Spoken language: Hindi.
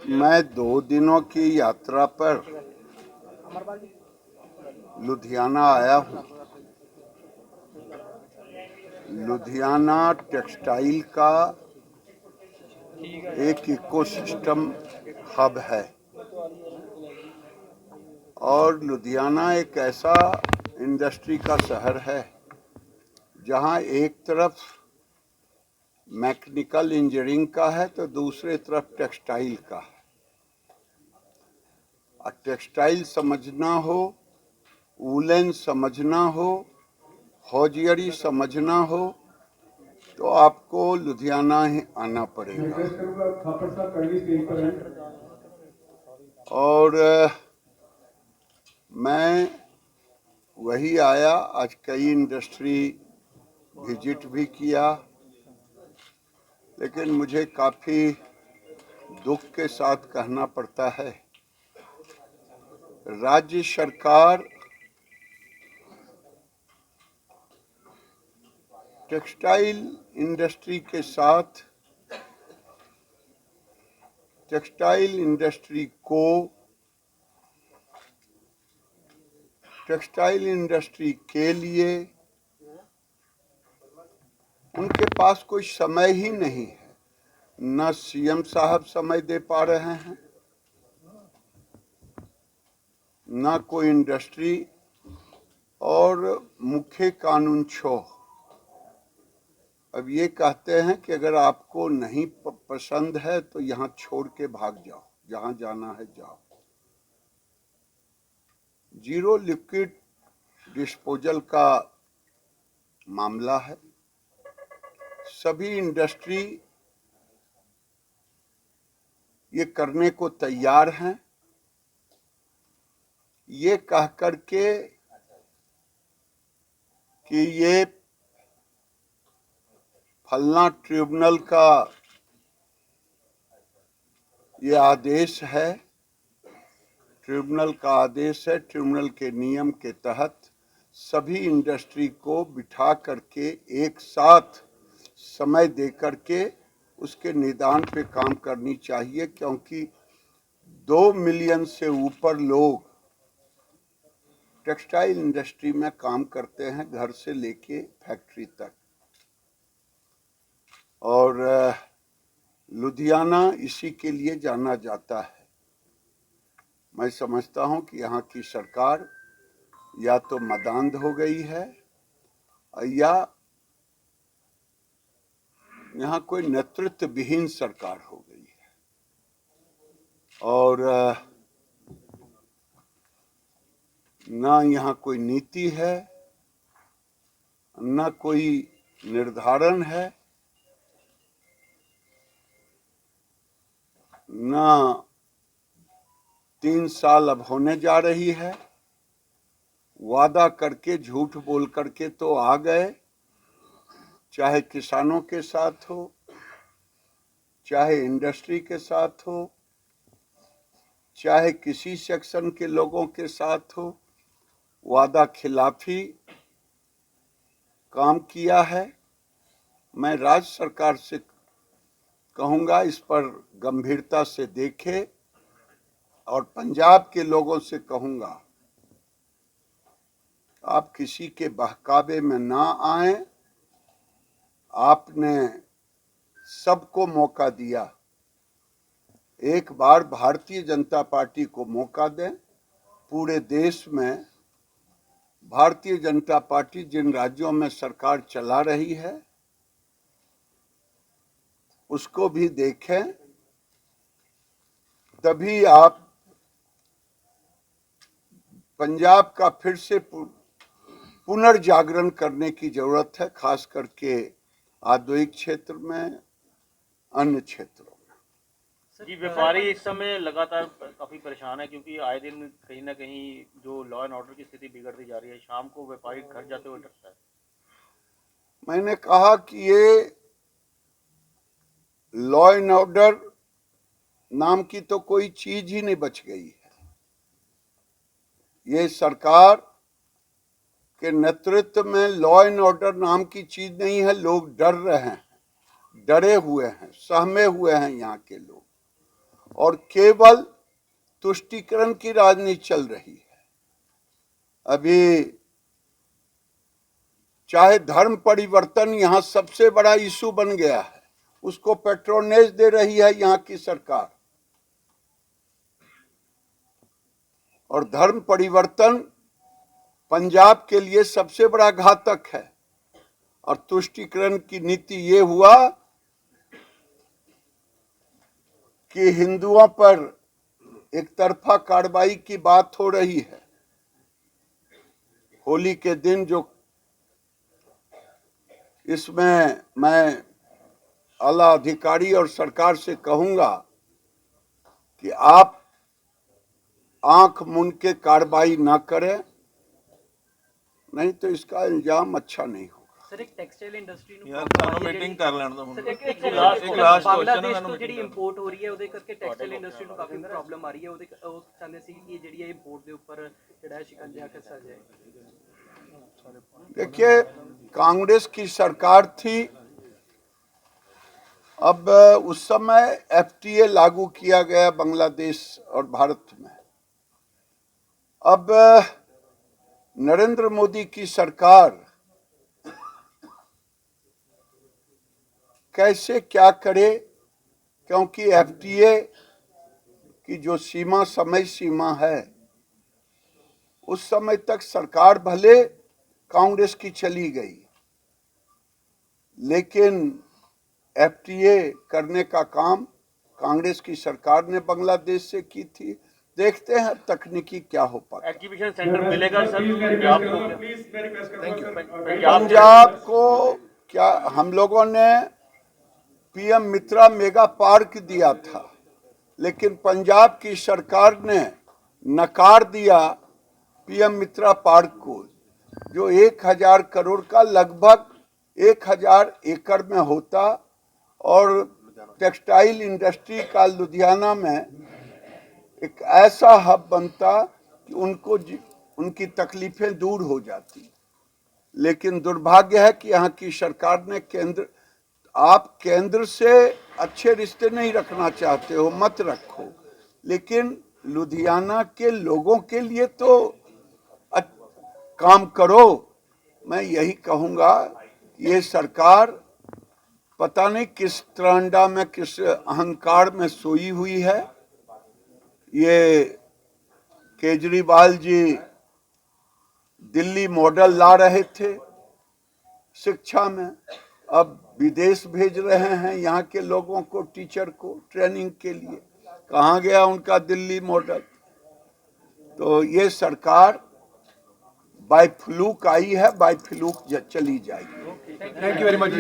मैं 2 दिनों की यात्रा पर लुधियाना आया हूँ। लुधियाना टेक्सटाइल का एक इकोसिस्टम हब है और लुधियाना एक ऐसा इंडस्ट्री का शहर है जहाँ एक तरफ मैकेनिकल इंजीनियरिंग का है तो दूसरे तरफ टेक्सटाइल का है। और टेक्सटाइल समझना हो, वूलन समझना हो, हौजियरी समझना हो तो आपको लुधियाना ही आना पड़ेगा। और मैं वही आया, आज कई इंडस्ट्री विजिट भी किया, लेकिन मुझे काफ़ी दुख के साथ कहना पड़ता है राज्य सरकार टेक्सटाइल इंडस्ट्री के साथ टेक्सटाइल इंडस्ट्री को टेक्सटाइल इंडस्ट्री के लिए उनके पास कोई समय ही नहीं है। न सीएम साहब समय दे पा रहे हैं, न कोई इंडस्ट्री, और मुख्य कानून छोर अब ये कहते हैं कि अगर आपको नहीं पसंद है तो यहाँ छोड़ के भाग जाओ, जहाँ जाना है जाओ। जीरो लिक्विड डिस्पोजल का मामला है। सभी इंडस्ट्री ये करने को तैयार हैं, ये कह कर के कि ये फलना ट्रिब्यूनल का ये आदेश है, ट्रिब्यूनल का आदेश है। ट्रिब्यूनल के नियम के तहत सभी इंडस्ट्री को बिठा करके एक साथ समय दे करके उसके निदान पे काम करनी चाहिए, क्योंकि 2 मिलियन से ऊपर लोग टेक्सटाइल इंडस्ट्री में काम करते हैं, घर से लेके फैक्ट्री तक। और लुधियाना इसी के लिए जाना जाता है। मैं समझता हूं कि यहाँ की सरकार या तो मदांध हो गई है या यहाँ कोई नेतृत्व विहीन सरकार हो गई है। और ना यहाँ कोई नीति है, ना कोई निर्धारण है, ना 3 साल अब होने जा रही है। वादा करके झूठ बोल करके तो आ गए, चाहे किसानों के साथ हो, चाहे इंडस्ट्री के साथ हो, चाहे किसी सेक्शन के लोगों के साथ हो, वादा खिलाफी काम किया है। मैं राज्य सरकार से कहूँगा इस पर गंभीरता से देखे, और पंजाब के लोगों से कहूँगा आप किसी के बहकावे में ना आए। आपने सबको मौका दिया, एक बार भारतीय जनता पार्टी को मौका दें। पूरे देश में भारतीय जनता पार्टी जिन राज्यों में सरकार चला रही है उसको भी देखें, तभी आप पंजाब का फिर से पुनर्जागरण करने की जरूरत है, खास करके औद्योगिक क्षेत्र में, अन्य क्षेत्रों में। जी, व्यापारी इस समय लगातार काफी परेशान है, क्योंकि आए दिन कहीं ना कहीं जो लॉ एंड ऑर्डर की स्थिति बिगड़ती जा रही है। शाम को व्यापारी घर जाते हुए डरता है। मैंने कहा कि ये लॉ एंड ऑर्डर नाम की तो कोई चीज ही नहीं बच गई है। ये सरकार के नेतृत्व में लॉ एंड ऑर्डर नाम की चीज नहीं है। लोग डर रहे हैं, डरे हुए हैं, सहमे हुए हैं यहाँ के लोग। और केवल तुष्टीकरण की राजनीति चल रही है। अभी चाहे धर्म परिवर्तन यहां सबसे बड़ा इशू बन गया है, उसको पेट्रोनेज दे रही है यहां की सरकार, और धर्म परिवर्तन पंजाब के लिए सबसे बड़ा घातक है। और तुष्टीकरण की नीति ये हुआ कि हिंदुओं पर एक तरफा कार्रवाई की बात हो रही है। होली के दिन जो, इसमें मैं आला अधिकारी और सरकार से कहूंगा कि आप आंख मूंद के कार्रवाई ना करें, नहीं तो इसका इल्जाम अच्छा नहीं होगा। सर एक टेक्सटाइल इंडस्ट्री ਨੂੰ ਯਾਰ ਤੁਹਾਨੂੰ ਮੀਟਿੰਗ ਕਰ ਲੈਣ ਦੋ ਹੁਣ ਸਰ ਇੱਕ ਲਾਸਟ ਕੁਐਸਚਨ ਹੈ ਬਾਂਗਲਾਦੇਸ਼ ਤੁਹਾਨੂੰ ਤੋਂ ਜਿਹੜੀ ਇੰਪੋਰਟ ਹੋ ਰਹੀ ਹੈ ਉਹਦੇ ਕਰਕੇ ਟੈਕਸਟਾਈਲ ਇੰਡਸਟਰੀ ਨੂੰ ਕਾਫੀ ਪ੍ਰੋਬਲਮ ਆ ਰਹੀ ਹੈ। ਉਹਦੇ ਉਹ ਚਾਹੁੰਦੇ ਸੀ ਕਿ ਜਿਹੜੀ ਇਹ ਇੰਪੋਰਟ ਦੇ ਉੱਪਰ ਜਿਹੜਾ ਹੈ ਸ਼ਿਕੰਜਾ ਕੱਸਿਆ ਜਾਏ। देखिए, कांग्रेस की सरकार थी, अब उस समय एफटीए लागू किया गया बांग्लादेश और भारत में। अब नरेंद्र मोदी की सरकार कैसे क्या करे, क्योंकि एफटीए की जो सीमा, समय सीमा है, उस समय तक सरकार भले कांग्रेस की चली गई, लेकिन एफटीए करने का काम कांग्रेस की सरकार ने बांग्लादेश से की थी। देखते हैं तकनीकी क्या हो पाता है। एग्जीबिशन सेंटर मिलेगा सर पंजाब को? पंजाब को क्या, हम लोगों ने पीएम मित्रा मेगा पार्क दिया था, लेकिन पंजाब की सरकार ने नकार दिया पीएम मित्रा पार्क को, जो 1000 करोड़ का लगभग 1000 एकड़ में होता और टेक्सटाइल इंडस्ट्री का लुधियाना में एक ऐसा हब बनता कि उनकी तकलीफें दूर हो जाती। लेकिन दुर्भाग्य है कि यहाँ की सरकार ने आप केंद्र से अच्छे रिश्ते नहीं रखना चाहते हो, मत रखो, लेकिन लुधियाना के लोगों के लिए तो काम करो। मैं यही कहूंगा, ये सरकार पता नहीं किस त्रांडा में, किस अहंकार में सोई हुई है। ये केजरीवाल जी दिल्ली मॉडल ला रहे थे शिक्षा में, अब विदेश भेज रहे हैं यहाँ के लोगों को, टीचर को ट्रेनिंग के लिए। कहाँ गया उनका दिल्ली मॉडल? तो ये सरकार बाय फ्लूक आई है, बाय फ्लूक चली जाएगी। Thank you very much.